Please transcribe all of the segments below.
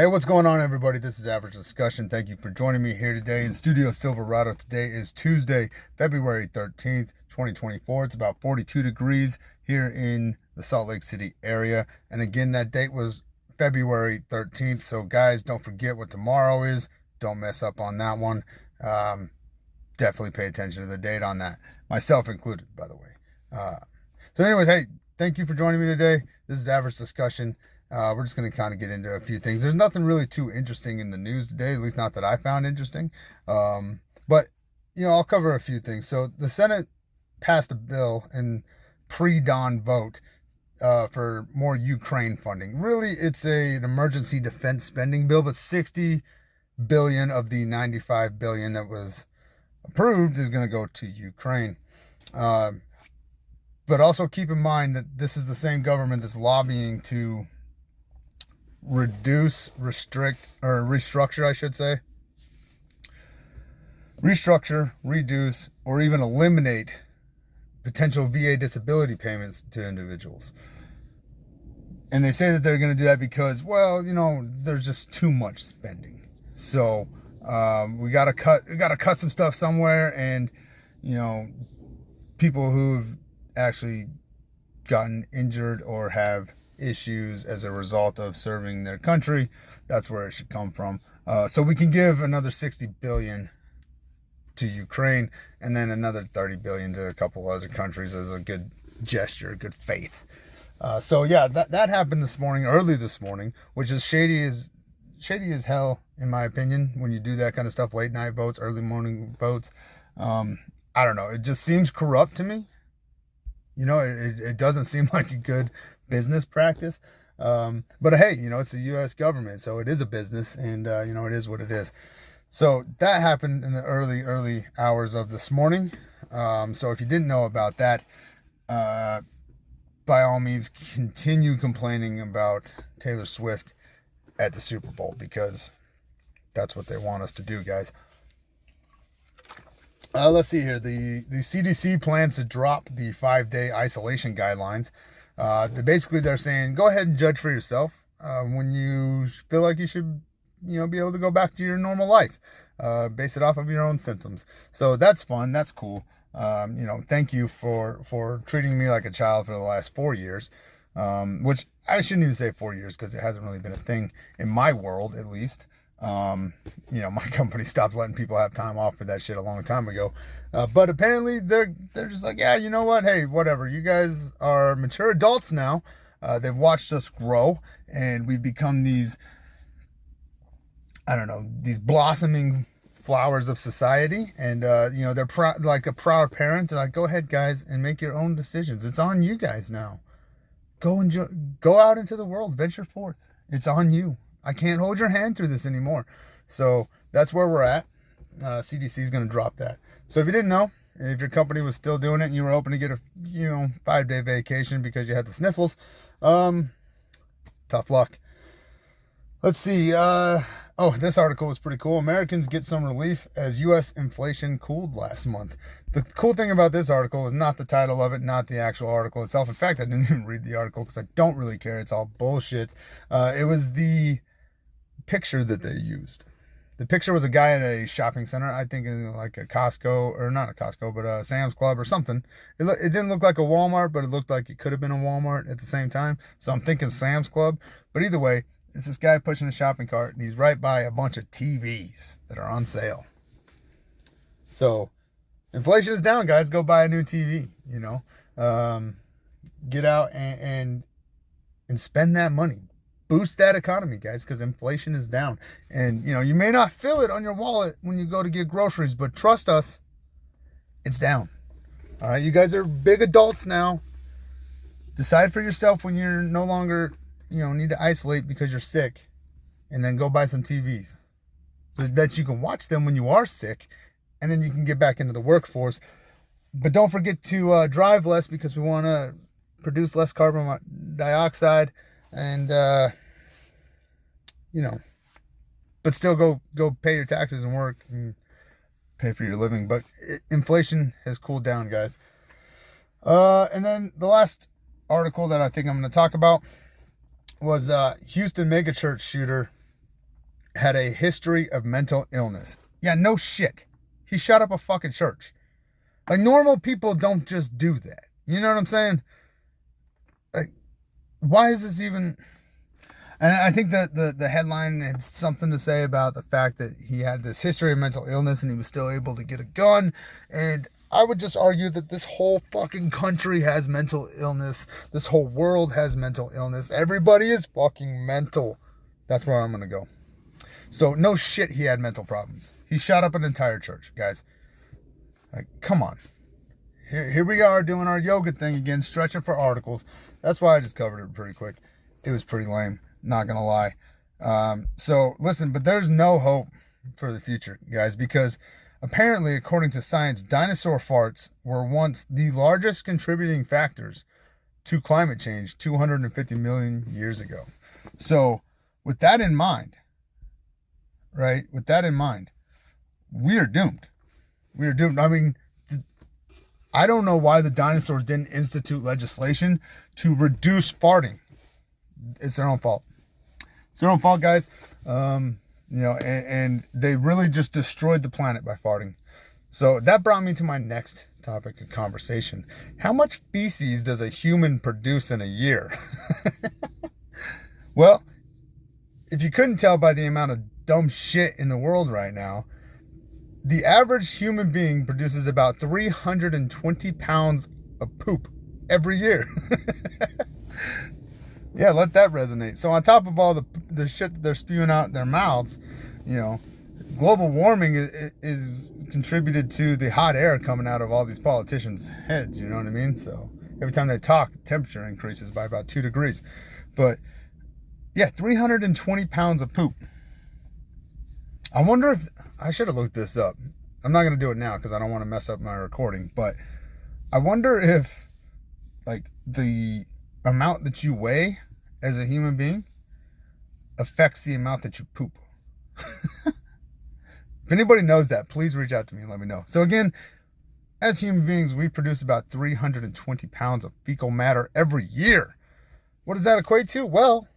Hey, what's going on, everybody? This is Average Discussion. Thank you for joining me here today in Studio Silverado. Today is Tuesday, February 13th, 2024. It's about 42 degrees here in the Salt Lake City area. And again, that date was February 13th. So, guys, don't forget what tomorrow is. Don't mess up on that one. Definitely pay attention to the date on that. Myself included, by the way. So anyways, hey, thank you for joining me today. This is Average Discussion. We're just going to kind of get into a few things. There's nothing really too interesting in the news today, at least not that I found interesting. But, I'll cover a few things. So the Senate passed a bill in predawn vote for more Ukraine funding. Really, it's an emergency defense spending bill, but 60 billion of the 95 billion that was approved is going to go to Ukraine. But also keep in mind that this is the same government that's lobbying to restructure, reduce, or even eliminate potential VA disability payments to individuals. And they say that they're going to do that because, there's just too much spending. So we got to cut some stuff somewhere, and people who've actually gotten injured or have issues as a result of serving their country, that's where it should come from. So we can give another 60 billion to Ukraine and then another 30 billion to a couple other countries as a good gesture, good faith. That happened early this morning, which is shady as hell, in my opinion, when you do that kind of stuff, late night votes, early morning votes. I don't know. It just seems corrupt to me. It doesn't seem like a good business practice. But hey, it's the U.S. government, so it is a business, and it is what it is. So that happened in the early hours of this morning. So if you didn't know about that, by all means, continue complaining about Taylor Swift at the Super Bowl, because that's what they want us to do, guys. Let's see here. The CDC plans to drop the 5-day isolation guidelines. They're saying, go ahead and judge for yourself when you feel like you should, be able to go back to your normal life. Base it off of your own symptoms. So that's fun. That's cool. Thank you for treating me like a child for the last 4 years, which I shouldn't even say 4 years, because it hasn't really been a thing in my world, at least. My company stopped letting people have time off for that shit a long time ago. But apparently they're just like, yeah, you know what? Hey, whatever. You guys are mature adults now. They've watched us grow, and we've become these blossoming flowers of society. And, they're like a proud parent. They're like, go ahead, guys, and make your own decisions. It's on you guys now. Go out into the world, venture forth. It's on you. I can't hold your hand through this anymore. So that's where we're at. CDC is going to drop that. So if you didn't know, and if your company was still doing it and you were hoping to get a 5-day vacation because you had the sniffles, tough luck. Let's see. This article was pretty cool. Americans get some relief as U.S. inflation cooled last month. The cool thing about this article is not the title of it, not the actual article itself. In fact, I didn't even read the article because I don't really care. It's all bullshit. It was the picture that they used. The picture was a guy at a shopping center, I think in like a Costco, or not a Costco, but a Sam's Club or something. It didn't look like a Walmart, but it looked like it could have been a Walmart at the same time. So I'm thinking Sam's Club. But either way, it's this guy pushing a shopping cart, and he's right by a bunch of TVs that are on sale. So inflation is down, guys. Go buy a new TV, Get out and spend that money. Boost that economy, guys, because inflation is down. And, you may not feel it on your wallet when you go to get groceries, but trust us, it's down. All right, you guys are big adults now. Decide for yourself when you're no longer, need to isolate because you're sick, and then go buy some TVs so that you can watch them when you are sick, and then you can get back into the workforce. But don't forget to drive less, because we want to produce less carbon dioxide, and but still go pay your taxes and work and pay for your living. But inflation has cooled down, guys. And then the last article that I think I'm going to talk about was Houston megachurch shooter had a history of mental illness. Yeah, no shit. He shot up a fucking church. Like, normal people don't just do that. You know what I'm saying? Like, why is this even... And I think that the headline had something to say about the fact that he had this history of mental illness and he was still able to get a gun. And I would just argue that this whole fucking country has mental illness. This whole world has mental illness. Everybody is fucking mental. That's where I'm going to go. So, no shit, he had mental problems. He shot up an entire church, guys. Like, come on. Here we are doing our yoga thing again, stretching for articles. That's why I just covered it pretty quick. It was pretty lame. Not gonna lie. So listen, but there's no hope for the future, guys, because apparently, according to science, dinosaur farts were once the largest contributing factors to climate change 250 million years ago. So with that in mind, right? With that in mind, we are doomed. We are doomed. I mean, I don't know why the dinosaurs didn't institute legislation to reduce farting. It's their own fault. It's their own fault, guys. And they really just destroyed the planet by farting. So that brought me to my next topic of conversation. How much feces does a human produce in a year? Well, if you couldn't tell by the amount of dumb shit in the world right now, the average human being produces about 320 pounds of poop every year. Yeah, let that resonate. So on top of all the shit that they're spewing out their mouths, global warming is contributed to the hot air coming out of all these politicians' heads, you know what I mean? So every time they talk, the temperature increases by about 2 degrees. But yeah, 320 pounds of poop. I wonder if, I should have looked this up. I'm not going to do it now because I don't want to mess up my recording, but I wonder if, like, the amount that you weigh as a human being affects the amount that you poop. If anybody knows that, please reach out to me and let me know. So again, as human beings, we produce about 320 pounds of fecal matter every year. What does that equate to? Well,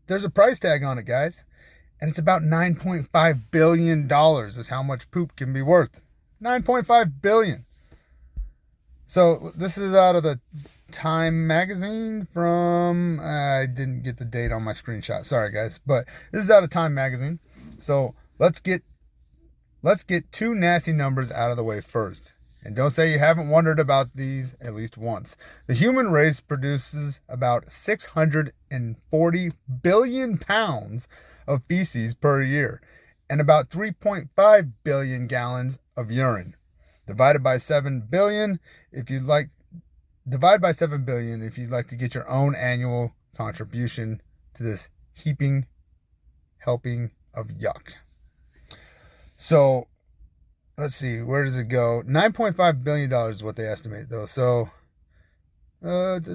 there's a price tag on it, guys. And it's about $9.5 billion is how much poop can be worth. $9.5 billion. So this is out of the Time magazine from, I didn't get the date on my screenshot. Sorry, guys. But this is out of Time magazine. So let's get 2 nasty numbers out of the way first. And don't say you haven't wondered about these at least once. The human race produces about 640 billion pounds of feces per year and about 3.5 billion gallons of urine. Divide by 7 billion if you'd like to get your own annual contribution to this heaping helping of yuck. So let's see, where does it go? $9.5 billion is what they estimate, though. So it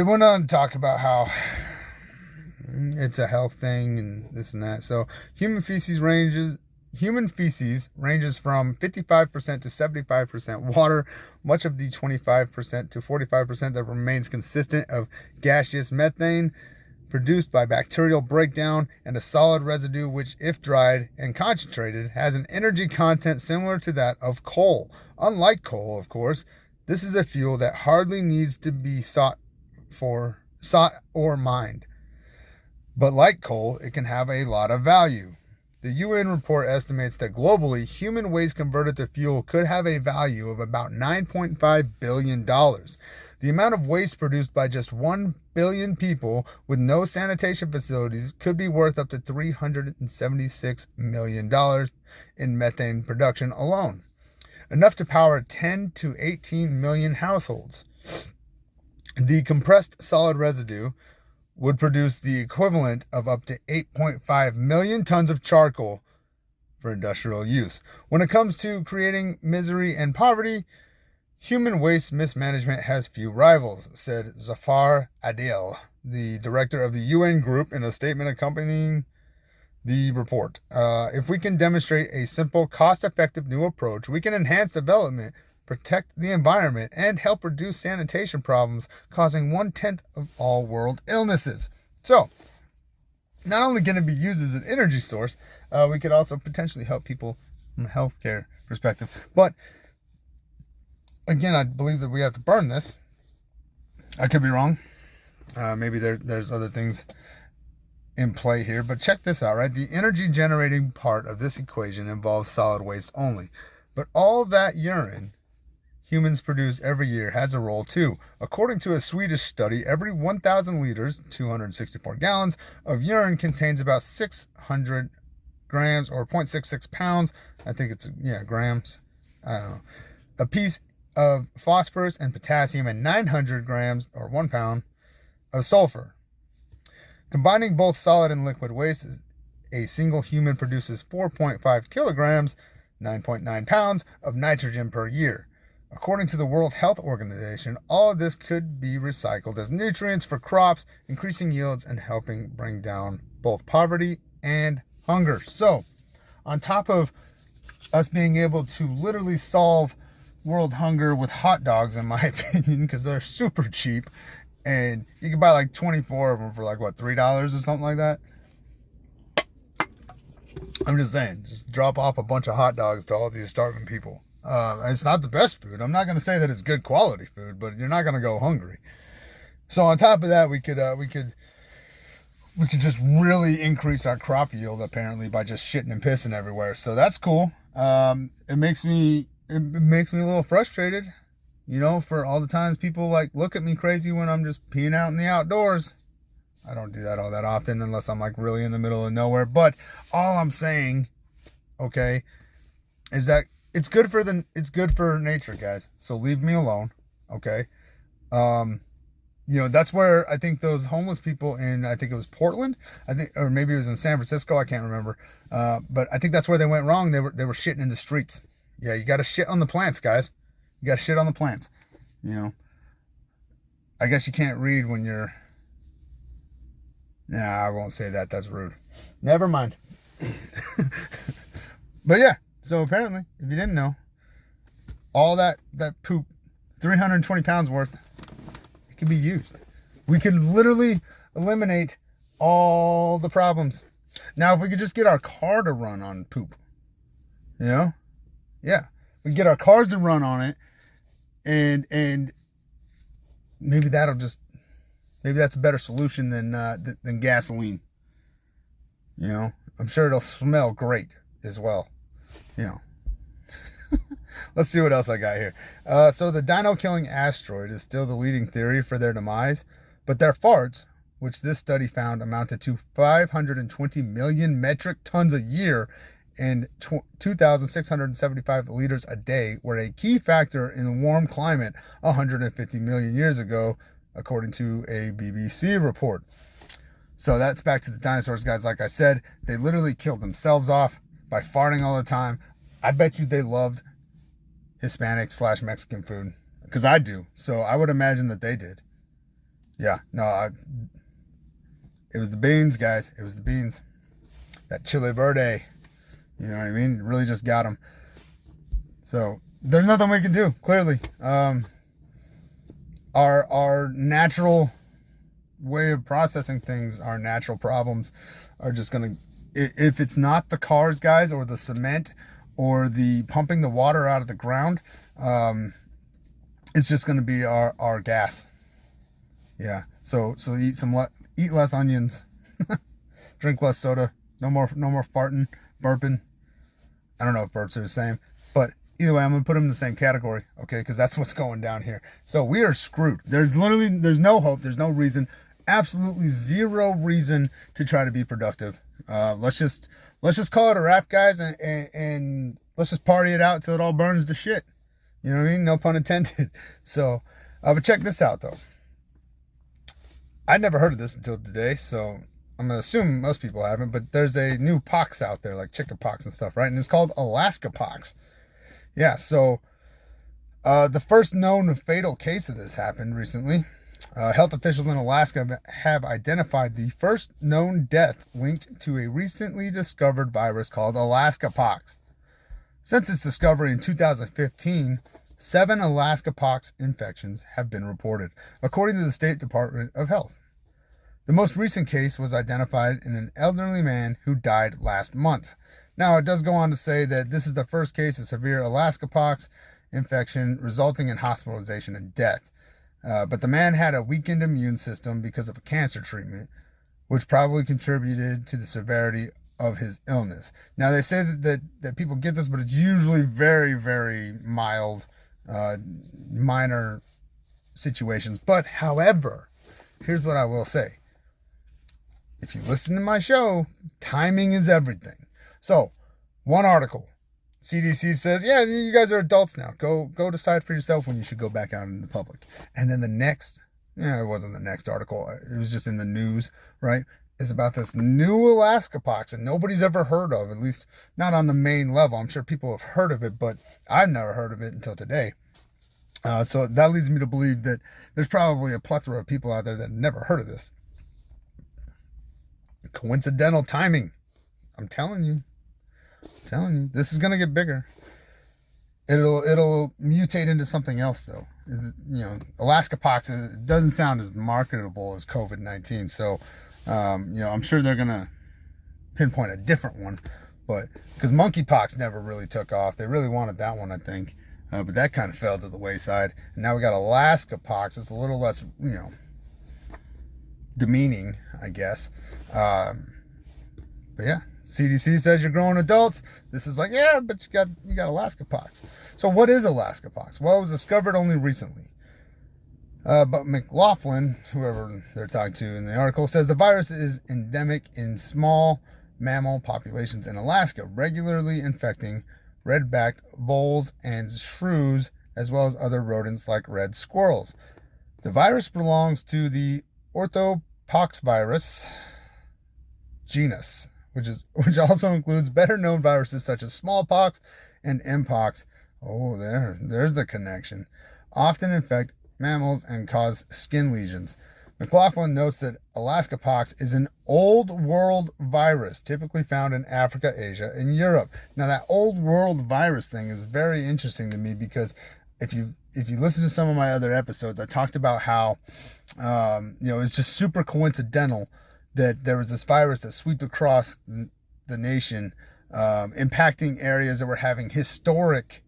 went on to talk about how it's a health thing and this and that. So human feces ranges from 55% to 75% water. Much of the 25% to 45% that remains consistent of gaseous methane produced by bacterial breakdown and a solid residue which, if dried and concentrated, has an energy content similar to that of coal. Unlike coal, of course, this is a fuel that hardly needs to be sought or mined. But like coal, it can have a lot of value. The UN report estimates that globally, human waste converted to fuel could have a value of about $9.5 billion. The amount of waste produced by just 1 billion people with no sanitation facilities could be worth up to $376 million in methane production alone, enough to power 10 to 18 million households. The compressed solid residue would produce the equivalent of up to 8.5 million tons of charcoal for industrial use. When it comes to creating misery and poverty, human waste mismanagement has few rivals, said Zafar Adil, the director of the UN group, in a statement accompanying the report. If we can demonstrate a simple, cost-effective new approach, we can enhance development, protect the environment, and help reduce sanitation problems causing 1/10 of all world illnesses. So, not only going to be used as an energy source, we could also potentially help people from a healthcare perspective. But again, I believe that we have to burn this. I could be wrong. Maybe there's other things in play here, but check this out, right? The energy generating part of this equation involves solid waste only, but all that urine humans produce every year has a role too. According to a Swedish study, every 1,000 liters, 264 gallons of urine contains about 600 grams or 0.66 pounds. I think it's, grams. I don't know. A piece of phosphorus and potassium and 900 grams or 1 pound of sulfur. Combining both solid and liquid waste, a single human produces 4.5 kilograms, 9.9 pounds of nitrogen per year. According to the World Health Organization, all of this could be recycled as nutrients for crops, increasing yields and helping bring down both poverty and hunger. So, on top of us being able to literally solve world hunger with hot dogs, in my opinion, because they're super cheap, and you can buy like 24 of them for like, what, $3 or something like that? I'm just saying, just drop off a bunch of hot dogs to all these starving people. It's not the best food. I'm not going to say that it's good quality food, but you're not going to go hungry. So on top of that, we could just really increase our crop yield, apparently, by just shitting and pissing everywhere. So that's cool. It makes me a little frustrated, for all the times people like look at me crazy when I'm just peeing out in the outdoors. I don't do that all that often unless I'm like really in the middle of nowhere. But all I'm saying, okay, is that it's good for nature, guys. So leave me alone, okay? That's where I think those homeless people in, I think it was Portland, or maybe it was in San Francisco, I can't remember. But I think that's where they went wrong. They were shitting in the streets. Yeah, you got to shit on the plants, guys. You got to shit on the plants. I guess you can't read when you're. Nah, I won't say that. That's rude. Never mind. But yeah, so apparently, if you didn't know, all that poop, 320 pounds worth, it can be used. We could literally eliminate all the problems. Now, if we could just get our car to run on poop, yeah, we can get our cars to run on it, and maybe that's a better solution than gasoline. I'm sure it'll smell great as well. Let's see what else I got here. So the dino-killing asteroid is still the leading theory for their demise, but their farts, which this study found amounted to 520 million metric tons a year and 2,675 liters a day, were a key factor in the warm climate 150 million years ago, according to a BBC report. So that's back to the dinosaurs, guys. Like I said, they literally killed themselves off by farting all the time. I bet you they loved Hispanic/Mexican food, because I do. So I would imagine that they did. Yeah, no, it was the beans, guys. It was the beans. That chile verde. You know what I mean? It really just got them. So there's nothing we can do, clearly. Our natural way of processing things, our natural problems are just going to, if it's not the cars, guys, or the cement, or the pumping the water out of the ground, it's just going to be our gas. Yeah. So eat less onions, drink less soda, no more farting, burping. I don't know if burps are the same, but either way, I'm going to put them in the same category, okay? Because that's what's going down here. So we are screwed. There's no hope. There's no reason, absolutely zero reason to try to be productive. Let's just call it a wrap, guys, and let's just party it out till it all burns to shit. You know what I mean? No pun intended. So, but check this out, though. I'd never heard of this until today, so I'm going to assume most people haven't, but there's a new pox out there, like chicken pox and stuff, right? And it's called Alaska pox. Yeah, so the first known fatal case of this happened recently. Health officials in Alaska have identified the first known death linked to a recently discovered virus called Alaska pox. Since its discovery in 2015, 7 Alaska pox infections have been reported, according to the State Department of Health. The most recent case was identified in an elderly man who died last month. Now, it does go on to say that this is the first case of severe Alaska pox infection resulting in hospitalization and death. But the man had a weakened immune system because of a cancer treatment, which probably contributed to the severity of his illness. Now, they say that people get this, but it's usually very, very mild, minor situations. But, however, here's what I will say. If you listen to my show, timing is everything. So, one article. CDC says, yeah, you guys are adults now. Go decide for yourself when you should go back out in the public. And then the next, it wasn't the next article. It was just in the news, right? Is about this new Alaska pox that nobody's ever heard of, at least not on the main level. I'm sure people have heard of it, but I've never heard of it until today. So that leads me to believe that there's probably a plethora of people out there that have never heard of this. Coincidental timing. I'm telling you, this is going to get bigger. It'll mutate into something else, though. Alaska pox, it doesn't sound as marketable as COVID-19. So, I'm sure they're going to pinpoint a different one, but because monkeypox never really took off. They really wanted that one, I think. But that kind of fell to the wayside. And now we got Alaska pox. It's a little less, demeaning, I guess. But yeah. CDC says you're grown adults. This is like, yeah, but you got Alaska pox. So what is Alaska pox? Well, it was discovered only recently. But McLaughlin, whoever they're talking to in the article, says the virus is endemic in small mammal populations in Alaska, regularly infecting red-backed voles and shrews, as well as other rodents like red squirrels. The virus belongs to the orthopoxvirus genus, which also includes better-known viruses such as smallpox and mpox. Oh, there's the connection. Often infect mammals and cause skin lesions. McLaughlin notes that Alaska pox is an old world virus typically found in Africa, Asia, and Europe. Now, that old world virus thing is very interesting to me because if you listen to some of my other episodes, I talked about how it's just super coincidental that there was this virus that swept across the nation, impacting areas that were having historic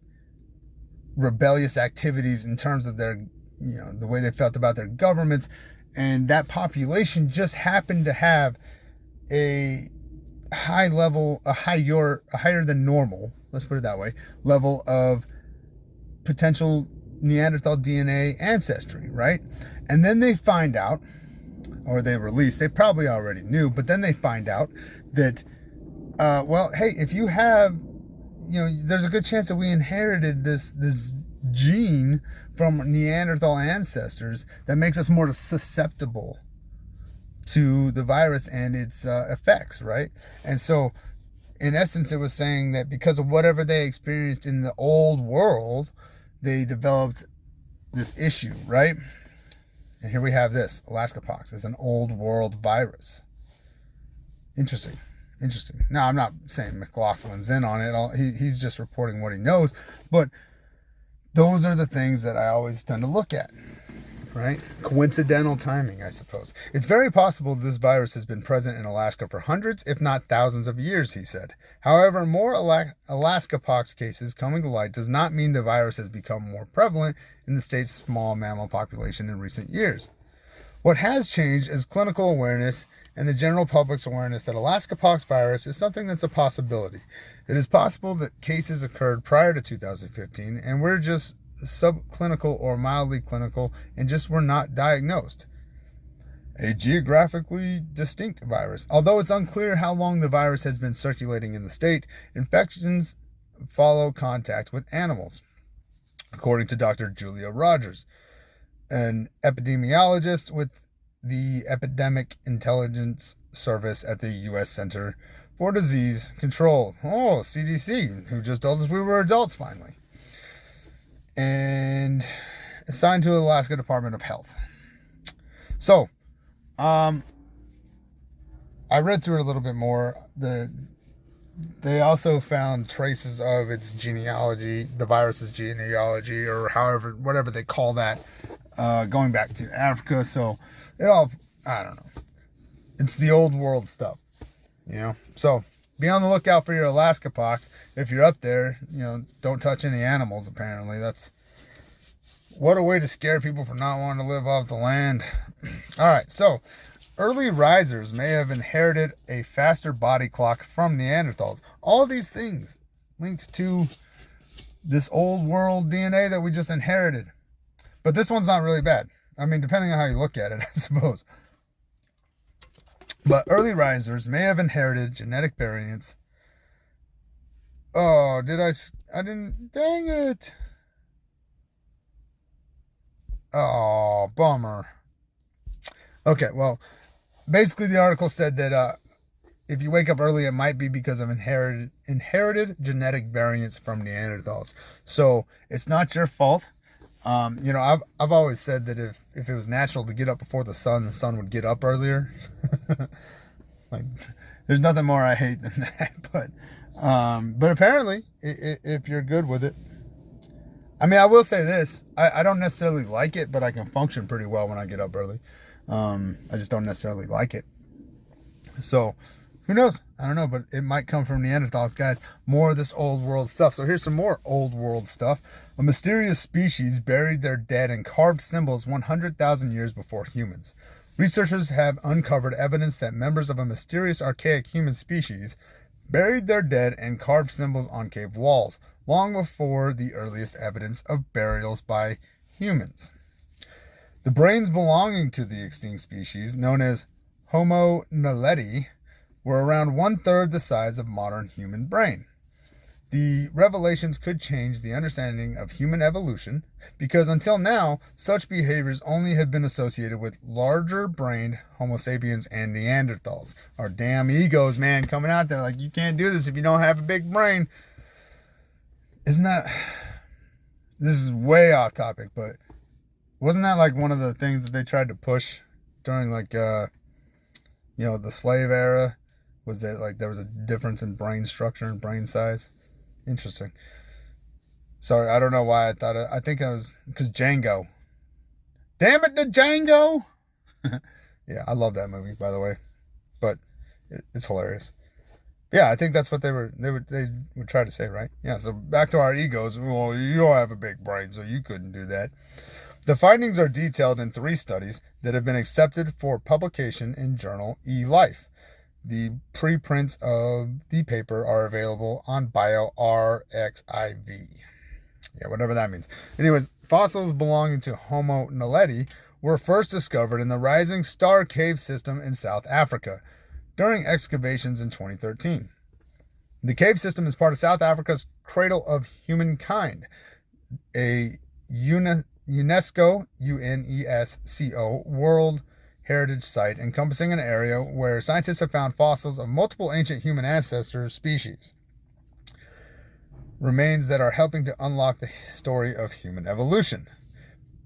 rebellious activities in terms of their, the way they felt about their governments. And that population just happened to have a higher than normal, let's put it that way, level of potential Neanderthal DNA ancestry, right? And then they find out, or they probably already knew, but then they find out that, hey, if you have, there's a good chance that we inherited this gene from Neanderthal ancestors that makes us more susceptible to the virus and its effects, right? And so, in essence, it was saying that because of whatever they experienced in the old world, they developed this issue, right? And here we have this. Alaska pox is an old world virus. Interesting. Now, I'm not saying McLaughlin's in on it. He's just reporting what he knows. But those are the things that I always tend to look at, right? Coincidental timing, I suppose. It's very possible this virus has been present in Alaska for hundreds, if not thousands of years, he said. However, more Alaska pox cases coming to light does not mean the virus has become more prevalent in the state's small mammal population in recent years. What has changed is clinical awareness and the general public's awareness that Alaska pox virus is something that's a possibility. It is possible that cases occurred prior to 2015 and we're just subclinical or mildly clinical and just were not diagnosed. A geographically distinct virus. Although it's unclear how long the virus has been circulating in the state, infections follow contact with animals, according to Dr. Julia Rogers, an epidemiologist with the Epidemic Intelligence Service at the U.S. Center for Disease Control. Oh, CDC, who just told us we were adults finally. And assigned to the Alaska Department of Health. So, I read through it a little bit more. They also found traces of its genealogy, the virus's genealogy, or whatever they call that, going back to Africa. So I don't know. It's the old world stuff, you know. So be on the lookout for your Alaska pox. If you're up there, you know, don't touch any animals. Apparently, that's what a way to scare people for not wanting to live off the land. All right, so early risers may have inherited a faster body clock from Neanderthals. All these things linked to this old world DNA that we just inherited. But this one's not really bad. I mean, depending on how you look at it, I suppose. But early risers may have inherited genetic variants. Oh, I didn't, dang it. Oh, bummer. Okay, well, basically the article said that if you wake up early, it might be because of inherited genetic variants from Neanderthals. So it's not your fault. You know, I've always said that if it was natural to get up before the sun would get up earlier. Like, there's nothing more I hate than that. But apparently, if you're good with it, I mean, I will say this: I don't necessarily like it, but I can function pretty well when I get up early. I just don't necessarily like it. So, who knows? I don't know, but it might come from Neanderthals, guys. More of this old world stuff. So here's some more old world stuff. A mysterious species buried their dead and carved symbols 100,000 years before humans. Researchers have uncovered evidence that members of a mysterious archaic human species buried their dead and carved symbols on cave walls, long before the earliest evidence of burials by humans. The brains belonging to the extinct species, known as Homo naledi, were around 1/3 the size of modern human brain. The revelations could change the understanding of human evolution, because until now, such behaviors only have been associated with larger-brained Homo sapiens and Neanderthals. Our damn egos, man, coming out there like, you can't do this if you don't have a big brain. Isn't that... This is way off topic, but wasn't that like one of the things that they tried to push during like, you know, the slave era? Was that like there was a difference in brain structure and brain size? Interesting. Sorry, I don't know why I thought it. I think I was, because Django. Damn it, the Django! Yeah, I love that movie, by the way. But it's hilarious. Yeah, I think that's what they would try to say, right? Yeah, so back to our egos. Well, you don't have a big brain, so you couldn't do that. The findings are detailed in 3 studies that have been accepted for publication in journal eLife. The preprints of the paper are available on bioRxiv. Yeah, whatever that means. Anyways, fossils belonging to Homo naledi were first discovered in the Rising Star Cave system in South Africa during excavations in 2013. The cave system is part of South Africa's Cradle of Humankind, a UNESCO World Heritage Site encompassing an area where scientists have found fossils of multiple ancient human ancestor species. Remains that are helping to unlock the story of human evolution.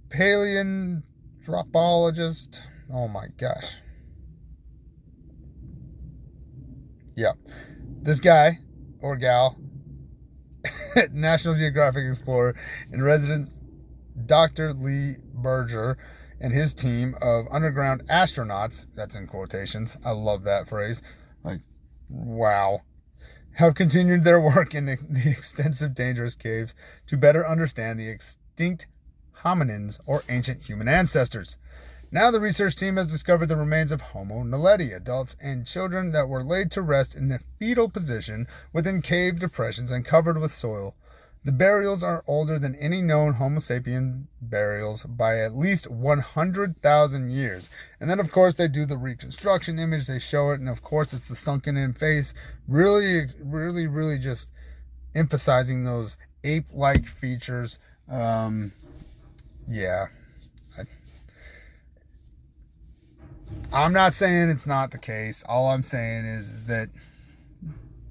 Paleoanthropologist. Oh my gosh. Yeah. This guy, or gal, National Geographic Explorer in residence, Dr. Lee Berger, and his team of underground astronauts, that's in quotations, I love that phrase, like, wow, have continued their work in the extensive dangerous caves to better understand the extinct hominins, or ancient human ancestors. Now the research team has discovered the remains of Homo naledi, adults and children that were laid to rest in the fetal position within cave depressions and covered with soil. The burials are older than any known Homo sapien burials by at least 100,000 years. And then, of course, they do the reconstruction image. They show it, and of course, it's the sunken-in face. Really, really, really just emphasizing those ape-like features. Yeah. I'm not saying it's not the case. All I'm saying is that,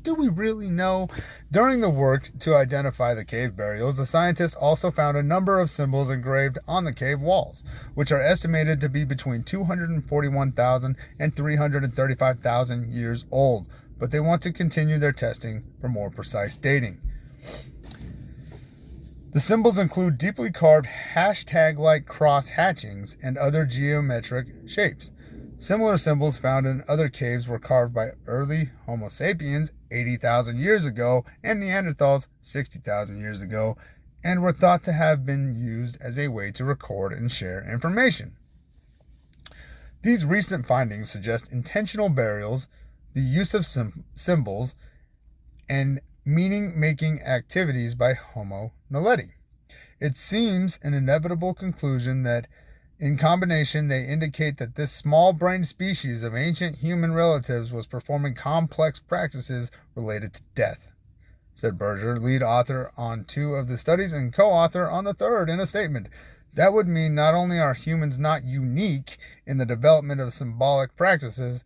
do we really know? During the work to identify the cave burials, the scientists also found a number of symbols engraved on the cave walls, which are estimated to be between 241,000 and 335,000 years old. But they want to continue their testing for more precise dating. The symbols include deeply carved hashtag-like cross hatchings and other geometric shapes. Similar symbols found in other caves were carved by early Homo sapiens 80,000 years ago and Neanderthals 60,000 years ago, and were thought to have been used as a way to record and share information. These recent findings suggest intentional burials, the use of symbols, and meaning-making activities by Homo naledi. It seems an inevitable conclusion that, in combination, they indicate that this small-brained species of ancient human relatives was performing complex practices related to death, said Berger, lead author on 2 of the studies and co-author on the 3rd, in a statement. That would mean not only are humans not unique in the development of symbolic practices,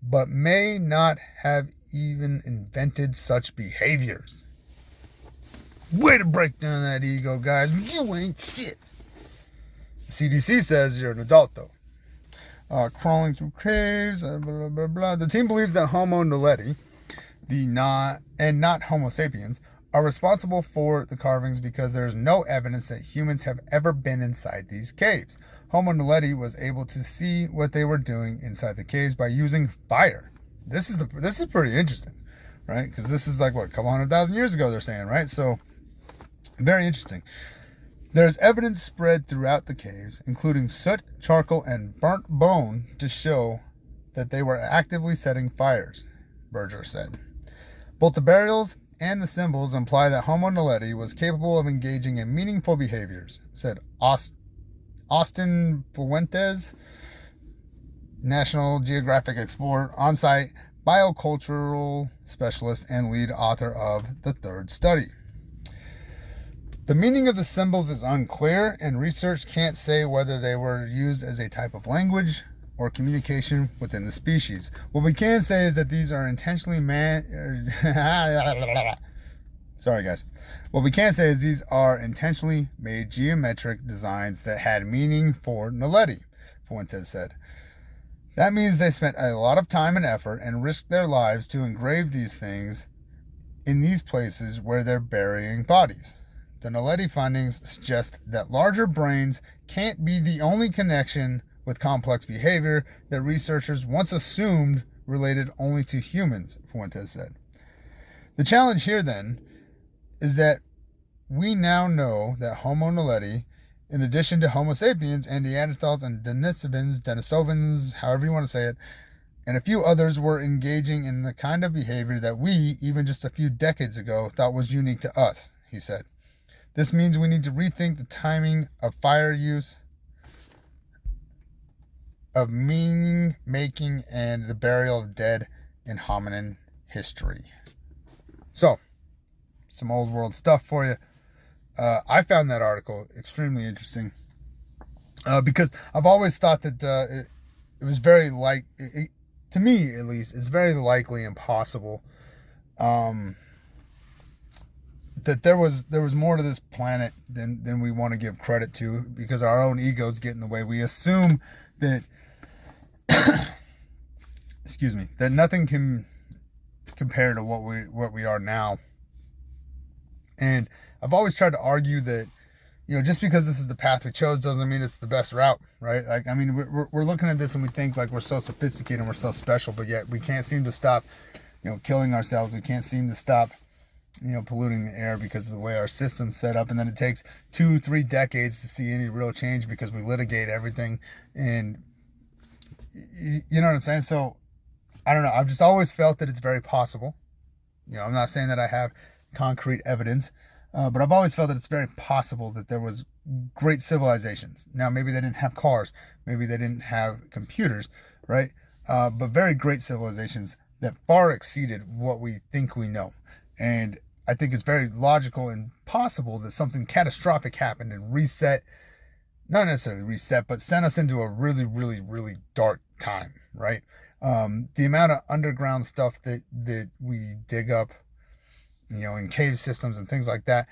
but may not have even invented such behaviors. Way to break down that ego, guys. You ain't shit. The CDC says you're an adult, though. Crawling through caves, blah, blah, blah, blah. The team believes that Homo naledi, not Homo sapiens, are responsible for the carvings because there is no evidence that humans have ever been inside these caves. Homo naledi was able to see what they were doing inside the caves by using fire. This is pretty interesting, right? Because this is like, what, a couple 100,000 years ago, they're saying, right? So, very interesting. There's evidence spread throughout the caves, including soot, charcoal, and burnt bone, to show that they were actively setting fires, Berger said. Both the burials and the symbols imply that Homo naledi was capable of engaging in meaningful behaviors, said Austin Fuentes, National Geographic Explorer, on-site biocultural specialist and lead author of the 3rd study. The meaning of the symbols is unclear, and research can't say whether they were used as a type of language or communication within the species. What we can say is that these are intentionally What we can say is these are intentionally made geometric designs that had meaning for naledi, Fuentes said. That means they spent a lot of time and effort and risked their lives to engrave these things in these places where they're burying bodies. The naledi findings suggest that larger brains can't be the only connection with complex behavior that researchers once assumed related only to humans, Fuentes said. The challenge here, then, is that we now know that Homo naledi, in addition to Homo sapiens and Neanderthals and Denisovans, however you want to say it, and a few others, were engaging in the kind of behavior that we, even just a few decades ago, thought was unique to us, he said. This means we need to rethink the timing of fire use, of meaning making, and the burial of dead in hominin history. So, some old world stuff for you. I found that article extremely interesting because I've always thought that it was very to me at least, it's very likely impossible that there was more to this planet than we want to give credit to, because our own egos get in the way. We assume that that nothing can compare to what we are now. And I've always tried to argue that, just because this is the path we chose doesn't mean it's the best route, right? Like, I mean, we're looking at this and we think like we're so sophisticated and we're so special, but yet we can't seem to stop, killing ourselves. We can't seem to stop, polluting the air because of the way our system's set up. And then it takes 2-3 decades to see any real change because we litigate everything. And you know what I'm saying? So I don't know. I've just always felt that it's very possible. I'm not saying that I have concrete evidence, but I've always felt that it's very possible that there was great civilizations. Now, maybe they didn't have cars, maybe they didn't have computers, right? But very great civilizations that far exceeded what we think we know. And I think it's very logical and possible that something catastrophic happened and not necessarily reset, but sent us into a really, really, really dark time, right? The amount of underground stuff that we dig up, in cave systems and things like that,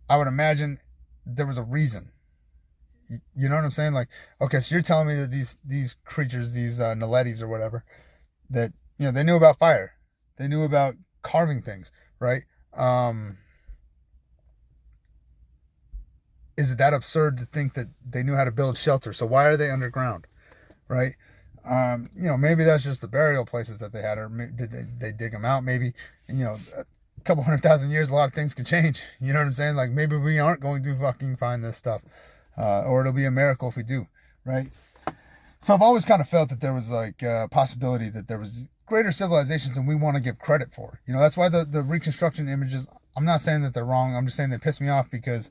I would imagine there was a reason. You know what I'm saying? Like, okay, so you're telling me that these creatures, these Naledis or whatever, that, they knew about fire. They knew about carving things, right? Is it that absurd to think that they knew how to build shelter? So why are they underground, right? Maybe that's just the burial places that they had, or did they dig them out? Maybe, a couple 100,000 years, a lot of things could change. You know what I'm saying? Like maybe we aren't going to fucking find this stuff, or it'll be a miracle if we do, right? So I've always kind of felt that there was like a possibility that there was greater civilizations than we want to give credit for. That's why the reconstruction images, I'm not saying that they're wrong. I'm just saying they piss me off because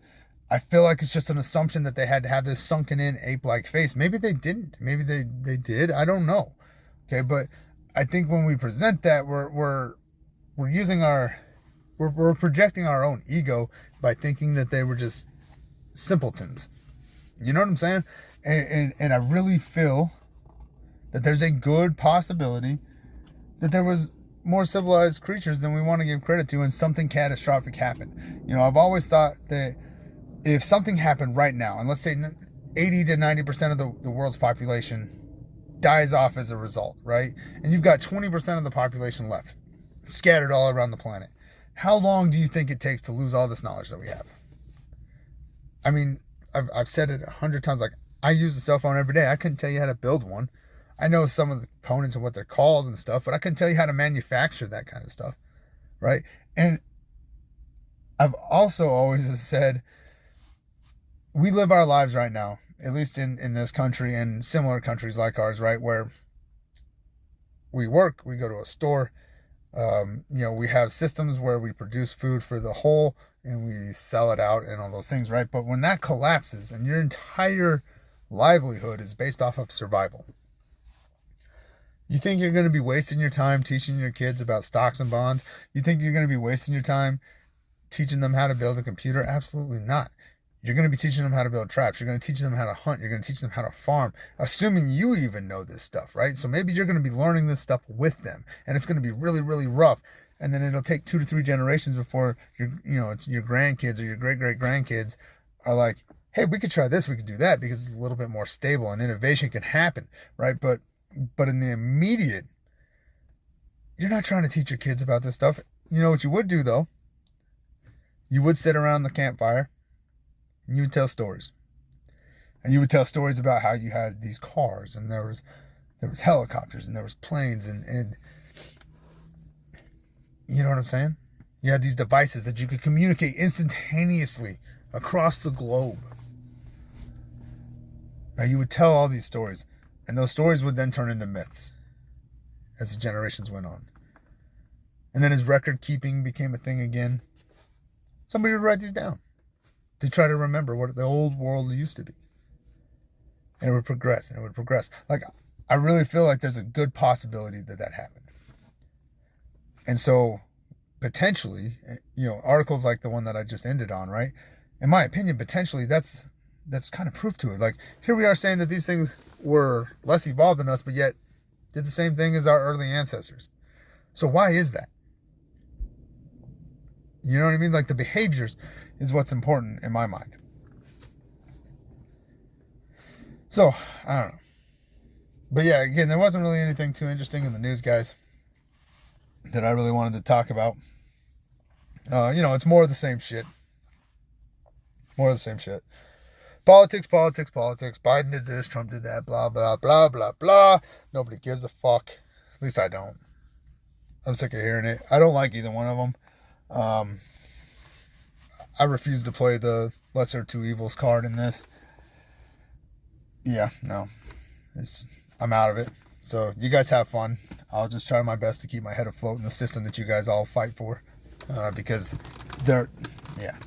I feel like it's just an assumption that they had to have this sunken in ape-like face. Maybe they didn't. Maybe they did. I don't know. Okay, but I think when we present that, we're using we're projecting our own ego by thinking that they were just simpletons. You know what I'm saying? And I really feel that there's a good possibility that there was more civilized creatures than we want to give credit to, and something catastrophic happened. I've always thought that if something happened right now, and let's say 80 to 90% of the world's population dies off as a result, right? And you've got 20% of the population left, scattered all around the planet. How long do you think it takes to lose all this knowledge that we have? I mean, I've said it 100 times. Like, I use a cell phone every day. I couldn't tell you how to build one. I know some of the components and what they're called and stuff, but I couldn't tell you how to manufacture that kind of stuff, right? And I've also always said, we live our lives right now, at least in this country and similar countries like ours, right, where we work, we go to a store, we have systems where we produce food for the whole and we sell it out and all those things, right? But when that collapses and your entire livelihood is based off of survival, you think you're going to be wasting your time teaching your kids about stocks and bonds? You think you're going to be wasting your time teaching them how to build a computer? Absolutely not. You're going to be teaching them how to build traps. You're going to teach them how to hunt. You're going to teach them how to farm, assuming you even know this stuff, right? So maybe you're going to be learning this stuff with them, and it's going to be really, really rough. And then it'll take 2 to 3 generations before your grandkids or your great-great-grandkids are like, hey, we could try this, we could do that, because it's a little bit more stable and innovation can happen, right? But in the immediate, you're not trying to teach your kids about this stuff. You know what you would do, though? You would sit around the campfire and you would tell stories. And you would tell stories about how you had these cars and there was helicopters and there was planes and you know what I'm saying? You had these devices that you could communicate instantaneously across the globe. Now you would tell all these stories, and those stories would then turn into myths as the generations went on. And then as record keeping became a thing again, somebody would write these down to try to remember what the old world used to be. And it would progress, and it would progress. Like, I really feel like there's a good possibility that happened. And so, potentially, articles like the one that I just ended on, right? In my opinion, potentially, that's kind of proof to it. Like, here we are saying that these things were less evolved than us, but yet did the same thing as our early ancestors. So why is that? You know what I mean? Like, the behaviors is what's important in my mind. So, I don't know. But yeah, again, there wasn't really anything too interesting in the news, guys, that I really wanted to talk about. It's more of the same shit. More of the same shit. Politics. Biden did this, Trump did that, blah, blah, blah, blah, blah. Nobody gives a fuck. At least I don't. I'm sick of hearing it. I don't like either one of them. I refuse to play the lesser two evils card in this. Yeah, no. I'm out of it. So you guys have fun. I'll just try my best to keep my head afloat in the system that you guys all fight for. Because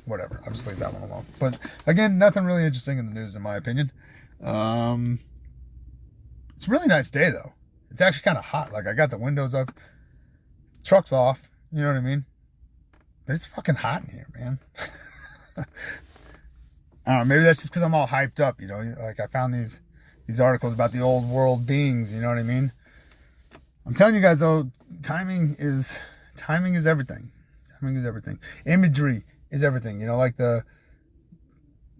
whatever. I'll just leave that one alone. But again, nothing really interesting in the news in my opinion. It's a really nice day though. It's actually kind of hot. Like, I got the windows up, truck's off, you know what I mean? But it's fucking hot in here, man. I don't know, maybe that's just because I'm all hyped up, like I found these articles about the old world beings, you know what I mean? I'm telling you guys though, timing is everything. Timing is everything. Imagery is everything. Like the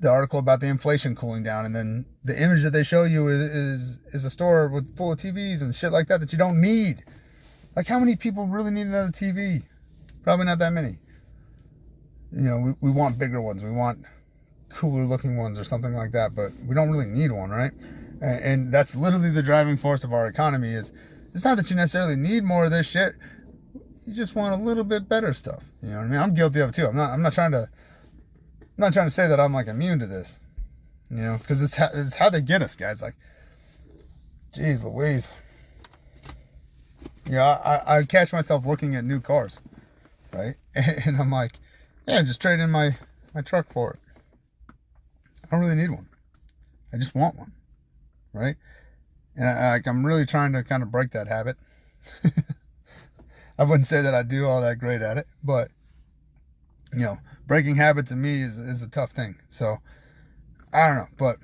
article about the inflation cooling down, and then the image that they show you is a store full of TVs and shit like that you don't need. Like, how many people really need another TV? Probably not that many. We want bigger ones. We want cooler looking ones or something like that, but we don't really need one, right? And that's literally the driving force of our economy. Is it's not that you necessarily need more of this shit. You just want a little bit better stuff. You know what I mean? I'm guilty of it too. I'm not trying to say that I'm like immune to this. You know, because it's how they get us, guys. Like, geez Louise. I catch myself looking at new cars, right? And I'm like, yeah, just trade in my truck for it. I don't really need one. I just want one, right? And I'm really trying to kind of break that habit. I wouldn't say that I do all that great at it, but breaking habits in me is a tough thing. So I don't know, but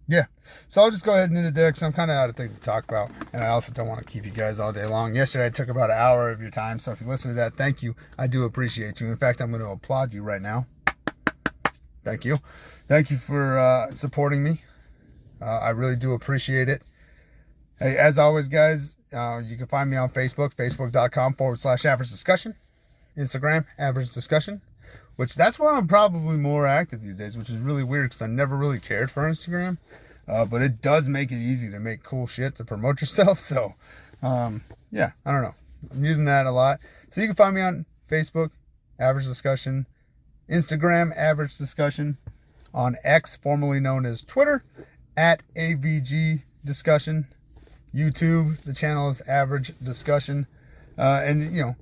yeah. So I'll just go ahead and end it there because I'm kind of out of things to talk about, and I also don't want to keep you guys all day long. Yesterday I took about an hour of your time, so if you listen to that, thank you. I do appreciate you. In fact, I'm going to applaud you right now. Thank you. Thank you for supporting me. I really do appreciate it. Hey, as always, guys, you can find me on Facebook, facebook.com/average discussion. Instagram, average discussion, which that's where I'm probably more active these days, which is really weird because I never really cared for Instagram. But it does make it easy to make cool shit to promote yourself. So, yeah, I don't know. I'm using that a lot. So you can find me on Facebook, average discussion, Instagram, average discussion, on X, formerly known as Twitter, at AVG discussion. YouTube, the channel is average discussion. And,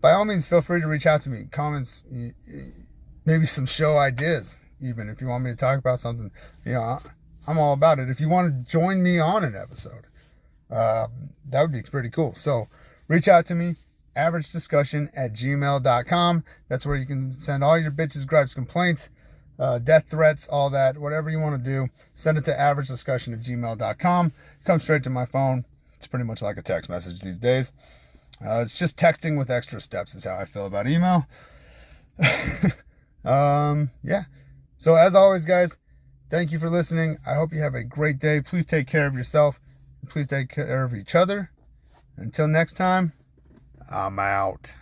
by all means, feel free to reach out to me. Comments, maybe some show ideas, even if you want me to talk about something. I'm all about it. If you want to join me on an episode, that would be pretty cool. So reach out to me, averagediscussion@gmail.com. That's where you can send all your bitches, gripes, complaints, death threats, all that, whatever you want to do. Send it to averagediscussion@gmail.com. Come straight to my phone. It's pretty much like a text message these days. It's just texting with extra steps is how I feel about email. Yeah. So as always, guys, thank you for listening. I hope you have a great day. Please take care of yourself. Please take care of each other. Until next time, I'm out.